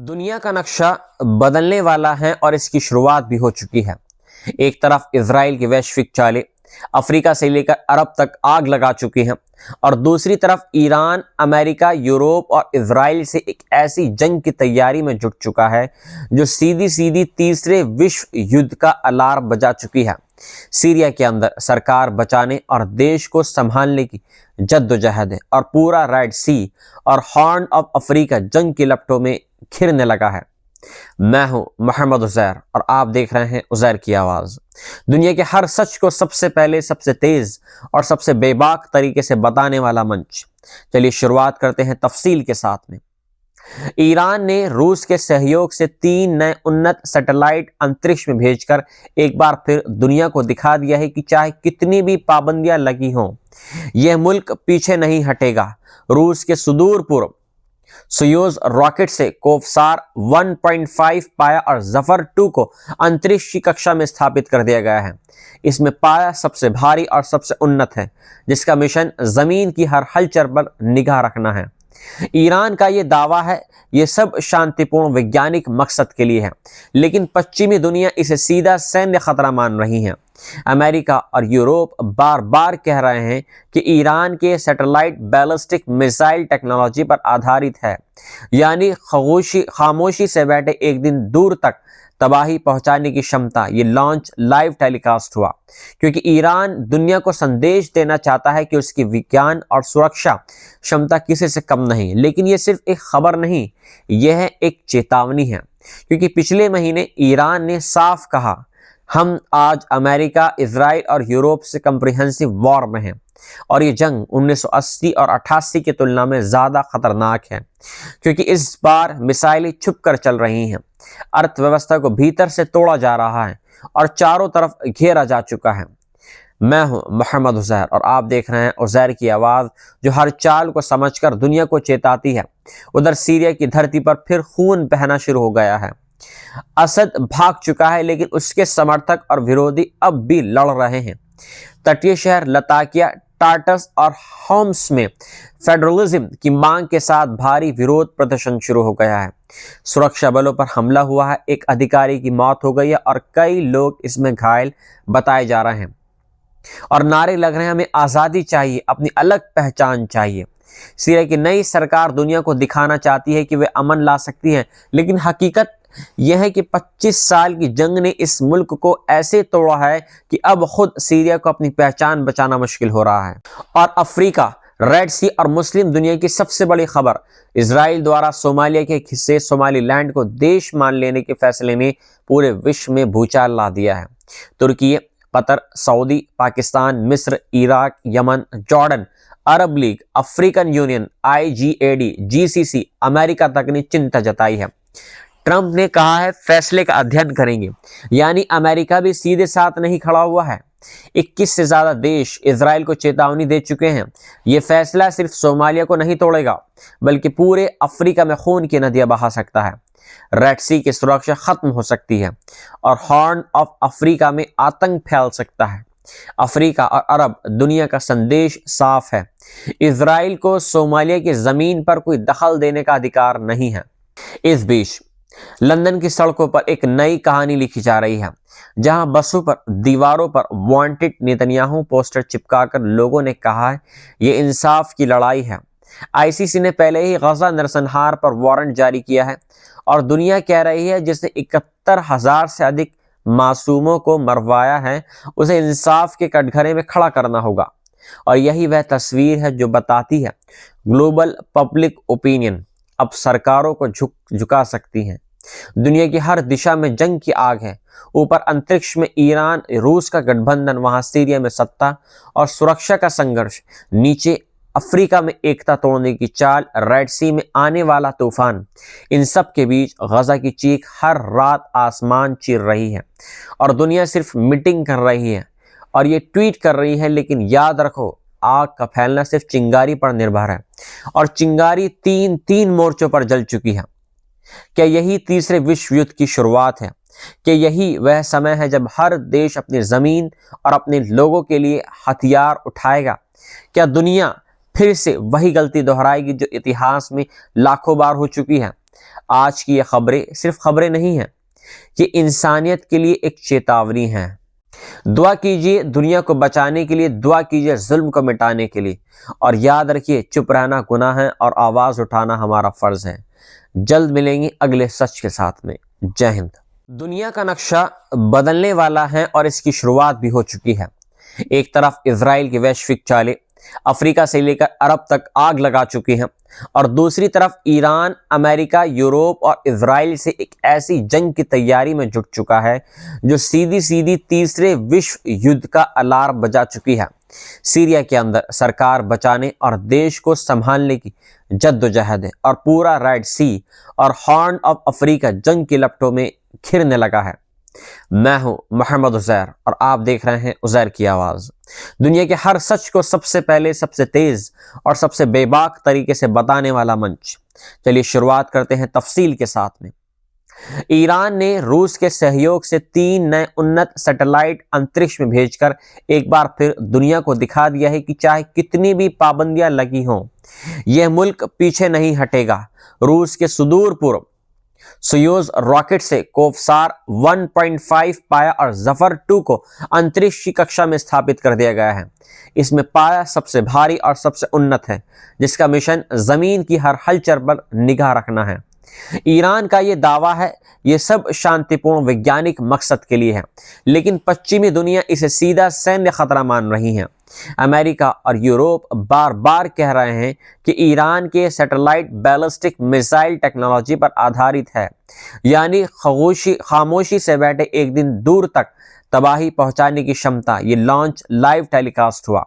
दुनिया का नक्शा बदलने वाला है और इसकी शुरुआत भी हो चुकी है। एक तरफ इजराइल की वैश्विक चालें अफ्रीका से लेकर अरब तक आग लगा चुकी हैं और दूसरी तरफ ईरान, अमेरिका, यूरोप और इजराइल से एक ऐसी जंग की तैयारी में जुट चुका है जो सीधी सीधी तीसरे विश्व युद्ध का अलार्म बजा चुकी है। सीरिया के अंदर सरकार बचाने और देश को संभालने की जद्दोजहद है और पूरा रेड सी और हॉर्न ऑफ अफ्रीका जंग की लपटों में घिरने लगा है। मैं हूं मोहम्मद उज़ैर और आप देख रहे हैं उज़ैर की आवाज़। दुनिया के हर सच को सबसे पहले, सबसे तेज और सबसे बेबाक तरीके से बताने वाला मंच। चलिए शुरुआत करते हैं तफसील के साथ में। ईरान ने रूस के सहयोग से 3 नए उन्नत सैटेलाइट अंतरिक्ष में भेजकर एक बार फिर दुनिया को दिखा दिया है कि चाहे कितनी भी पाबंदियां लगी हों, यह मुल्क पीछे नहीं हटेगा। रूस के सुदूर पूर्व सोयूज रॉकेट से कोवसार 1.5 पाया और जफर 2 को अंतरिक्ष की कक्षा में स्थापित कर दिया गया है। इसमें पाया सबसे भारी और सबसे उन्नत है, जिसका मिशन जमीन की हर हलचल पर निगाह रखना है। ईरान का यह दावा है यह सब शांतिपूर्ण वैज्ञानिक मकसद के लिए है, लेकिन पश्चिमी दुनिया इसे सीधा सैन्य खतरा मान रही है। अमेरिका और यूरोप बार बार कह रहे हैं कि ईरान के सैटेलाइट बैलिस्टिक मिसाइल टेक्नोलॉजी पर आधारित है, यानी खामोशी से बैठे एक दिन दूर तक तबाही पहुंचाने की क्षमता। ये लॉन्च लाइव टेलीकास्ट हुआ क्योंकि ईरान दुनिया को संदेश देना चाहता है कि उसकी विज्ञान और सुरक्षा क्षमता किसी से कम नहीं। लेकिन ये सिर्फ एक खबर नहीं, यह एक चेतावनी है, क्योंकि पिछले महीने ईरान ने साफ कहा, हम आज अमेरिका, इजराइल और यूरोप से कंप्रिहेंसिव वॉर में हैं और ये जंग 1980 और 88 की तुलना में ज्यादा खतरनाक है, क्योंकि इस बार मिसाइलें छुप कर चल रही हैं। अर्थव्यवस्था को भीतर से तोड़ा जा रहा है और चारों तरफ घेरा जा चुका है। मैं हूं मोहम्मद उज़ैर और आप देख रहे हैं उज़ैर की आवाज़, जो हर चाल को समझकर दुनिया को चेताती है। उधर सीरिया की धरती पर फिर खून बहना शुरू हो गया है। असद भाग चुका है, लेकिन उसके समर्थक और विरोधी अब भी लड़ रहे हैं। तटीय शहर लताकिया, टार्टस और होम्स में फेडरलिज्म की मांग के साथ भारी विरोध प्रदर्शन शुरू हो गया है। सुरक्षा बलों पर हमला हुआ है, एक अधिकारी की मौत हो गई है और कई लोग इसमें घायल बताए जा रहे हैं और नारे लग रहे हैं, हमें आज़ादी चाहिए, अपनी अलग पहचान चाहिए। सीरिया की नई सरकार दुनिया को दिखाना चाहती है कि वे अमन ला सकती है, लेकिन हकीकत यह है कि 25 साल की जंग ने इस मुल्क को ऐसे तोड़ा है कि अब खुद सीरिया को अपनी पहचान बचाना मुश्किल हो रहा है। और अफ्रीका, रेड सी और मुस्लिम दुनिया की सबसे बड़ी खबर, इजराइल द्वारा सोमालिया के एक हिस्से सोमालीलैंड को देश मान लेने के फैसले ने पूरे विश्व में भूचाल ला दिया है। तुर्की, कतर, सऊदी, पाकिस्तान, मिस्र, Iraq, Yemen, Jordan, Arab League, African Union, IGAD, GCC, America तक ने चिंता जताई है। ट्रंप ने कहा है फैसले का अध्ययन करेंगे, यानी अमेरिका भी सीधे साथ नहीं खड़ा हुआ है। 21 से ज्यादा देश इजराइल को चेतावनी दे चुके हैं। यह फैसला सिर्फ सोमालिया को नहीं तोड़ेगा, बल्कि पूरे अफ्रीका में खून की नदियां बहा सकता है। रेड सी की सुरक्षा खत्म हो सकती है और हॉर्न ऑफ अफ्रीका में आतंक फैल सकता है। अफ्रीका और अरब दुनिया का संदेश साफ है, इजराइल को सोमालिया की जमीन पर कोई दखल देने का अधिकार नहीं है। इस बीच लंदन की सड़कों पर एक नई कहानी लिखी जा रही है, जहां बसों पर, दीवारों पर वांटेड नेतन्याहू पोस्टर चिपकाकर लोगों ने कहा है ये इंसाफ की लड़ाई है। ICC ने पहले ही गजा नरसंहार पर वारंट जारी किया है और दुनिया कह रही है जिसने 71,000 से अधिक मासूमों को मरवाया है, उसे इंसाफ के कटघरे में खड़ा करना होगा। और यही वह तस्वीर है जो बताती है ग्लोबल पब्लिक ओपिनियन अब सरकारों को झुका सकती है। दुनिया की हर दिशा में जंग की आग है। ऊपर अंतरिक्ष में ईरान रूस का गठबंधन, वहां सीरिया में सत्ता और सुरक्षा का संघर्ष, नीचे अफ्रीका में एकता तोड़ने की चाल, रेड सी में आने वाला तूफान। इन सब के बीच गजा की चीख हर रात आसमान चीर रही है और दुनिया सिर्फ मीटिंग कर रही है और ये ट्वीट कर रही है, लेकिन याद रखो आग का फैलना सिर्फ चिंगारी पर निर्भर है और चिंगारी तीन मोर्चों पर जल चुकी है। क्या यही तीसरे विश्व युद्ध की शुरुआत है? क्या यही वह समय है जब हर देश अपनी जमीन और अपने लोगों के लिए हथियार उठाएगा? क्या दुनिया फिर से वही गलती दोहराएगी जो इतिहास में लाखों बार हो चुकी है? आज की ये खबरें सिर्फ खबरें नहीं हैं, ये इंसानियत के लिए एक चेतावनी है। दुआ कीजिए दुनिया को बचाने के लिए, दुआ कीजिए जुल्म को मिटाने के लिए, और याद रखिए चुप रहना गुनाह है और आवाज उठाना हमारा फर्ज है। जल्द मिलेंगे अगले सच के साथ में। जय हिंद। दुनिया का नक्शा बदलने वाला है और इसकी शुरुआत भी हो चुकी है। एक तरफ इजराइल की वैश्विक चालें अफ्रीका से लेकर अरब तक आग लगा चुकी हैं, और दूसरी तरफ ईरान, अमेरिका, यूरोप और इजराइल से एक ऐसी जंग की तैयारी में जुट चुका है जो सीधी सीधी तीसरे विश्व युद्ध का अलार्म बजा चुकी है। सीरिया के अंदर सरकार बचाने और देश को संभालने की जद्दोजहद है, और पूरा रेड सी और हॉर्न ऑफ अफ्रीका जंग की लपटों में घिरने लगा है। मैं हूं मोहम्मद उज़ैर और आप देख रहे हैं उज़ैर की आवाज। दुनिया के हर सच को सबसे पहले, सबसे तेज और सबसे बेबाक तरीके से बताने वाला मंच। चलिए शुरुआत करते हैं तफसील के साथ में। ईरान ने रूस के सहयोग से 3 नए उन्नत सैटेलाइट अंतरिक्ष में भेजकर एक बार फिर दुनिया को दिखा दिया है कि चाहे कितनी भी पाबंदियां लगी हों, यह मुल्क पीछे नहीं हटेगा। रूस के सुदूर पूर्व सोयूज रॉकेट से कोवसार 1.5 पाया और जफर 2 को अंतरिक्ष की कक्षा में स्थापित कर दिया गया है। इसमें पाया सबसे भारी और सबसे उन्नत है, जिसका मिशन जमीन की हर हलचल पर निगाह रखना है। ईरान का यह दावा है यह सब शांतिपूर्ण वैज्ञानिक मकसद के लिए है, लेकिन पश्चिमी दुनिया इसे सीधा सैन्य खतरा मान रही है। अमेरिका और यूरोप बार बार कह रहे हैं कि ईरान के सैटेलाइट बैलिस्टिक मिसाइल टेक्नोलॉजी पर आधारित है, यानी खामोशी से बैठे एक दिन दूर तक तबाही पहुंचाने की क्षमता। ये लॉन्च लाइव टेलीकास्ट हुआ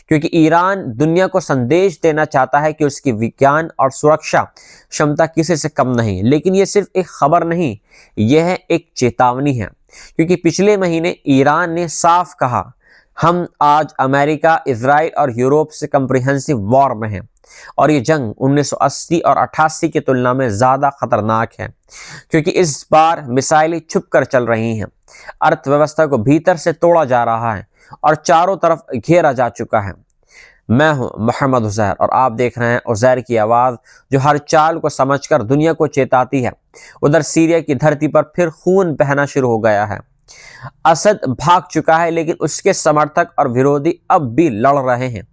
क्योंकि ईरान दुनिया को संदेश देना चाहता है कि उसकी विज्ञान और सुरक्षा क्षमता किसी से कम नहीं। लेकिन ये सिर्फ एक खबर नहीं, यह एक चेतावनी है, क्योंकि पिछले महीने ईरान ने साफ कहा हम आज अमेरिका, इजराइल और यूरोप से कंप्रिहेंसिव वॉर में हैं, और ये जंग 1980 और 88 की तुलना में ज्यादा खतरनाक है, क्योंकि इस बार मिसाइलें छुप कर चल रही हैं, अर्थव्यवस्था को भीतर से तोड़ा जा रहा है और चारों तरफ घेरा जा चुका है। मैं हूं मोहम्मद उज़ैर और आप देख रहे हैं उज़ैर की आवाज, जो हर चाल को समझकर दुनिया को चेताती है। उधर सीरिया की धरती पर फिर खून बहना शुरू हो गया है। असद भाग चुका है, लेकिन उसके समर्थक और विरोधी अब भी लड़ रहे हैं।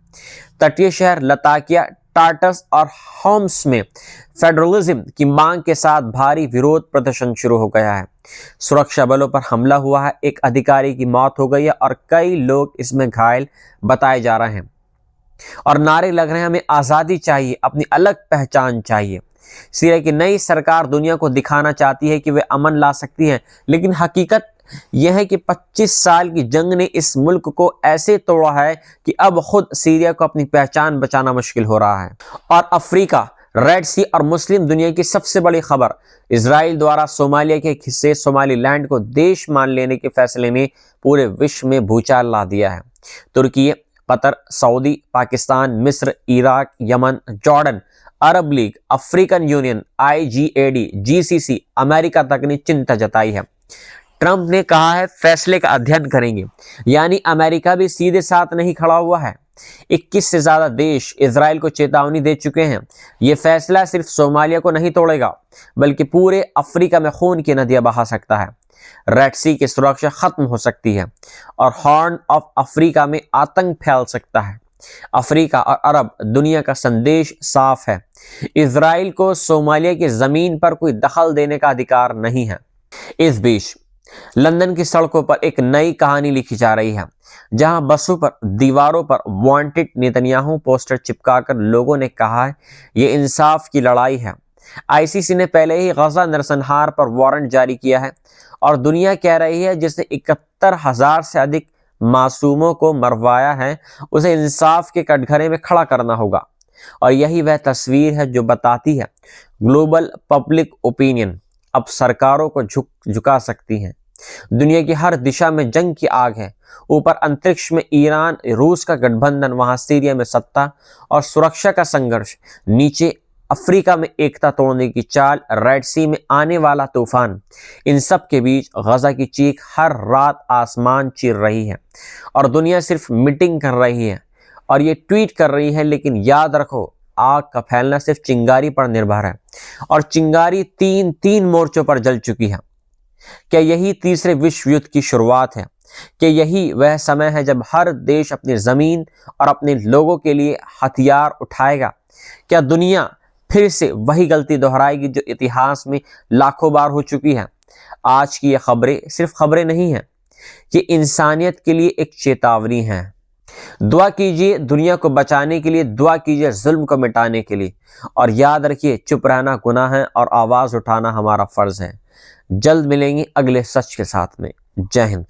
तटीय शहर लताकिया, टार्टस और होम्स में फेडरलिज्म की मांग के साथ भारी विरोध प्रदर्शन शुरू हो गया है। सुरक्षा बलों पर हमला हुआ है, एक अधिकारी की मौत हो गई है और कई लोग इसमें घायल बताए जा रहे हैं, और नारे लग रहे हैं हमें आज़ादी चाहिए, अपनी अलग पहचान चाहिए। सीरिया की नई सरकार दुनिया को दिखाना चाहती है कि वे अमन ला सकती है, लेकिन हकीकत यह है कि 25 साल की जंग ने इस मुल्क को ऐसे तोड़ा है कि अब खुद सीरिया को अपनी पहचान बचाना मुश्किल हो रहा है। और अफ्रीका, रेड सी और मुस्लिम दुनिया की सबसे बड़ी खबर, इजराइल द्वारा सोमालिया के एक हिस्से सोमालीलैंड को देश मान लेने के फैसले ने पूरे विश्व में भूचाल ला दिया है। तुर्की, कतर, सऊदी, पाकिस्तान, मिस्र, Iraq, Yemen, Jordan, Arab League, African Union, IGAD, GCC, America तक ने चिंता जताई है। ट्रंप ने कहा है फैसले का अध्ययन करेंगे, यानी अमेरिका भी सीधे साथ नहीं खड़ा हुआ है। 21 से ज्यादा देश इजराइल को चेतावनी दे चुके हैं। यह फैसला सिर्फ सोमालिया को नहीं तोड़ेगा, बल्कि पूरे अफ्रीका में खून की नदियां बहा सकता है। रेड सी की सुरक्षा खत्म हो सकती है और हॉर्न ऑफ अफ्रीका में आतंक फैल सकता है। अफ्रीका और अरब दुनिया का संदेश साफ है, इजराइल को सोमालिया की जमीन पर कोई दखल देने का अधिकार नहीं है। इस बीच लंदन की सड़कों पर एक नई कहानी लिखी जा रही है, जहां बसों पर, दीवारों पर वांटेड नेतन्याहू पोस्टर चिपकाकर लोगों ने कहा है यह इंसाफ की लड़ाई है। ICC ने पहले ही गजा नरसंहार पर वारंट जारी किया है और दुनिया कह रही है जिसने 71,000 से अधिक मासूमों को मरवाया है, उसे इंसाफ के कटघरे में खड़ा करना होगा। और यही वह तस्वीर है जो बताती है ग्लोबल पब्लिक ओपिनियन अब सरकारों को झुका सकती हैं। दुनिया की हर दिशा में जंग की आग है। ऊपर अंतरिक्ष में ईरान रूस का गठबंधन, वहां सीरिया में सत्ता और सुरक्षा का संघर्ष, नीचे अफ्रीका में एकता तोड़ने की चाल, रेड सी में आने वाला तूफान। इन सब के बीच गजा की चीख हर रात आसमान चीर रही है और दुनिया सिर्फ मीटिंग कर रही है और ये ट्वीट कर रही है, लेकिन याद रखो आग का फैलना सिर्फ चिंगारी पर निर्भर है और चिंगारी तीन मोर्चों पर जल चुकी है। क्या यही तीसरे विश्व युद्ध की शुरुआत है? क्या यही वह समय है जब हर देश अपनी जमीन और अपने लोगों के लिए हथियार उठाएगा? क्या दुनिया फिर से वही गलती दोहराएगी जो इतिहास में लाखों बार हो चुकी है? आज की ये खबरें सिर्फ खबरें नहीं हैं, ये इंसानियत के लिए एक चेतावनी है। दुआ कीजिए दुनिया को बचाने के लिए, दुआ कीजिए जुल्म को मिटाने के लिए, और याद रखिए चुप रहना गुनाह है और आवाज उठाना हमारा फर्ज है। जल्द मिलेंगे अगले सच के साथ में। जय हिंद।